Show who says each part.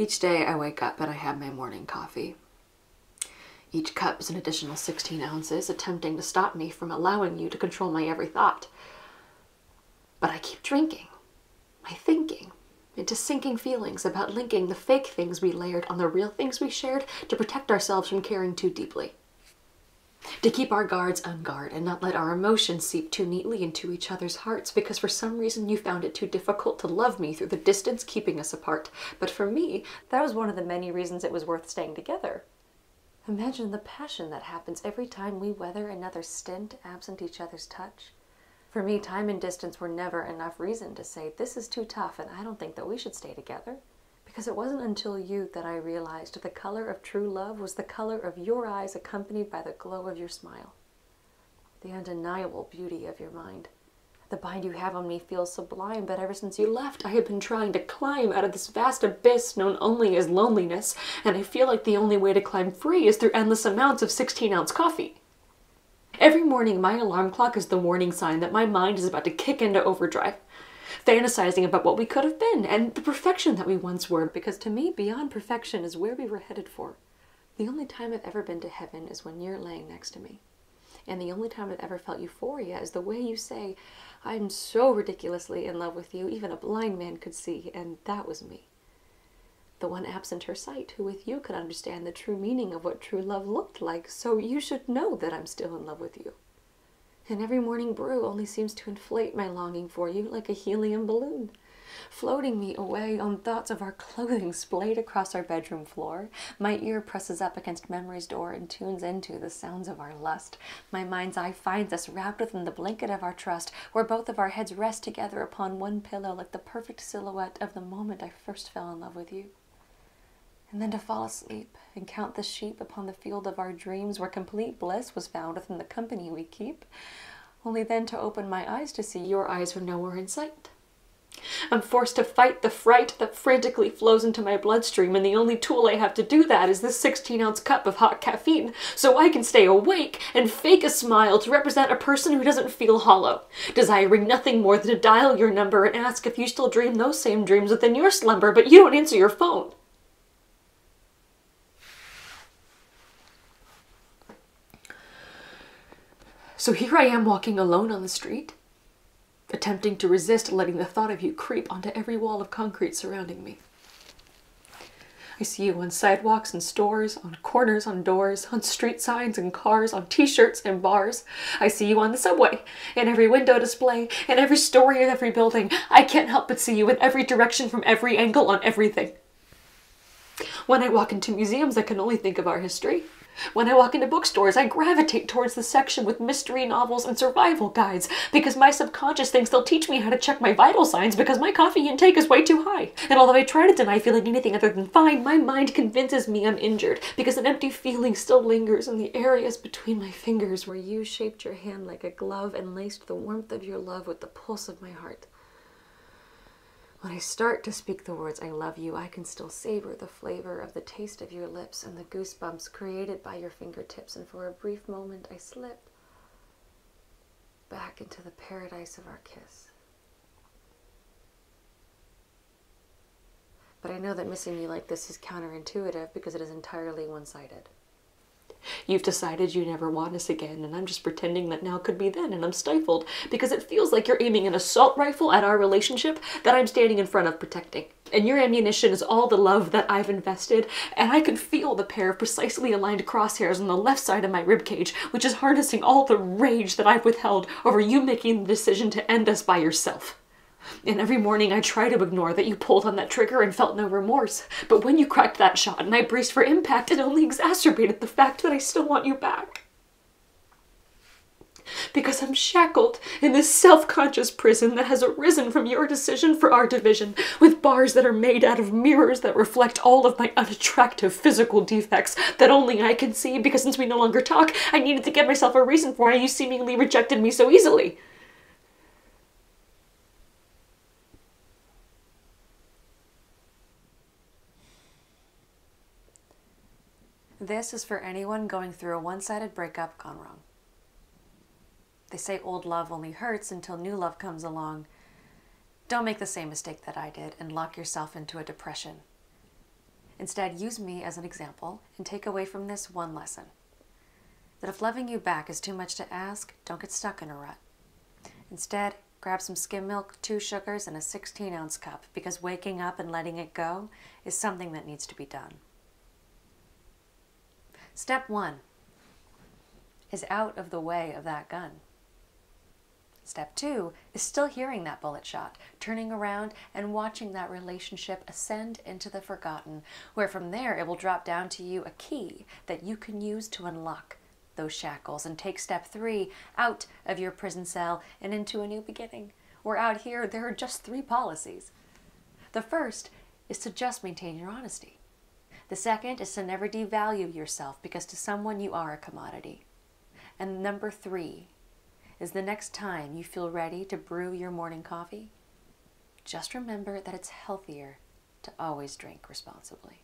Speaker 1: Each day I wake up and I have my morning coffee. Each cup is an additional 16 ounces, attempting to stop me from allowing you to control my every thought. But I keep drinking, my thinking, into sinking feelings about linking the fake things we layered on the real things we shared to protect ourselves from caring too deeply. To keep our guards unguarded and not let our emotions seep too neatly into each other's hearts because for some reason you found it too difficult to love me through the distance keeping us apart. But for me, that was one of the many reasons it was worth staying together. Imagine the passion that happens every time we weather another stint absent each other's touch. For me, time and distance were never enough reason to say, this is too tough and I don't think that we should stay together. Because it wasn't until you that I realized the color of true love was the color of your eyes accompanied by the glow of your smile. The undeniable beauty of your mind. The bind you have on me feels sublime, but ever since you left, I have been trying to climb out of this vast abyss known only as loneliness, and I feel like the only way to climb free is through endless amounts of 16-ounce coffee. Every morning, my alarm clock is the warning sign that my mind is about to kick into overdrive, fantasizing about what we could have been and the perfection that we once were, because to me, beyond perfection is where we were headed for. The only time I've ever been to heaven is when you're laying next to me. And the only time I've ever felt euphoria is the way you say, I'm so ridiculously in love with you, even a blind man could see, and that was me. The one absent her sight, who with you could understand the true meaning of what true love looked like, so you should know that I'm still in love with you. And every morning brew only seems to inflate my longing for you like a helium balloon, floating me away on thoughts of our clothing splayed across our bedroom floor. My ear presses up against memory's door and tunes into the sounds of our lust. My mind's eye finds us wrapped within the blanket of our trust, where both of our heads rest together upon one pillow like the perfect silhouette of the moment I first fell in love with you. And then to fall asleep and count the sheep upon the field of our dreams where complete bliss was found within the company we keep, only then to open my eyes to see your eyes were nowhere in sight. I'm forced to fight the fright that frantically flows into my bloodstream, and the only tool I have to do that is this 16-ounce cup of hot caffeine, so I can stay awake and fake a smile to represent a person who doesn't feel hollow, desiring nothing more than to dial your number and ask if you still dream those same dreams within your slumber, but you don't answer your phone. So here I am walking alone on the street, attempting to resist letting the thought of you creep onto every wall of concrete surrounding me. I see you on sidewalks and stores, on corners, on doors, on street signs and cars, on t-shirts and bars. I see you on the subway, in every window display, in every story of every building. I can't help but see you in every direction from every angle on everything. When I walk into museums, I can only think of our history. When I walk into bookstores, I gravitate towards the section with mystery novels and survival guides because my subconscious thinks they'll teach me how to check my vital signs because my coffee intake is way too high. And although I try to deny feeling anything other than fine, my mind convinces me I'm injured because an empty feeling still lingers in the areas between my fingers where you shaped your hand like a glove and laced the warmth of your love with the pulse of my heart. When I start to speak the words I love you, I can still savor the flavor of the taste of your lips and the goosebumps created by your fingertips, and for a brief moment I slip back into the paradise of our kiss. But I know that missing you like this is counterintuitive because it is entirely one-sided. You've decided you never want us again, and I'm just pretending that now could be then, and I'm stifled because it feels like you're aiming an assault rifle at our relationship that I'm standing in front of protecting. And your ammunition is all the love that I've invested, and I can feel the pair of precisely aligned crosshairs on the left side of my ribcage, which is harnessing all the rage that I've withheld over you making the decision to end us by yourself. And every morning I try to ignore that you pulled on that trigger and felt no remorse. But when you cracked that shot and I braced for impact, it only exacerbated the fact that I still want you back. Because I'm shackled in this self-conscious prison that has arisen from your decision for our division, with bars that are made out of mirrors that reflect all of my unattractive physical defects that only I can see, because since we no longer talk, I needed to give myself a reason for why you seemingly rejected me so easily. This is for anyone going through a one-sided breakup gone wrong. They say old love only hurts until new love comes along. Don't make the same mistake that I did and lock yourself into a depression. Instead, use me as an example and take away from this one lesson. That if loving you back is too much to ask, don't get stuck in a rut. Instead, grab some skim milk, 2 sugars, and a 16-ounce cup, because waking up and letting it go is something that needs to be done. Step 1 is out of the way of that gun. Step 2 is still hearing that bullet shot, turning around and watching that relationship ascend into the forgotten, where from there it will drop down to you a key that you can use to unlock those shackles and take step 3 out of your prison cell and into a new beginning. Where out here, there are just 3 policies. The first is to just maintain your honesty. The second is to never devalue yourself, because to someone you are a commodity. And number 3 is the next time you feel ready to brew your morning coffee, just remember that it's healthier to always drink responsibly.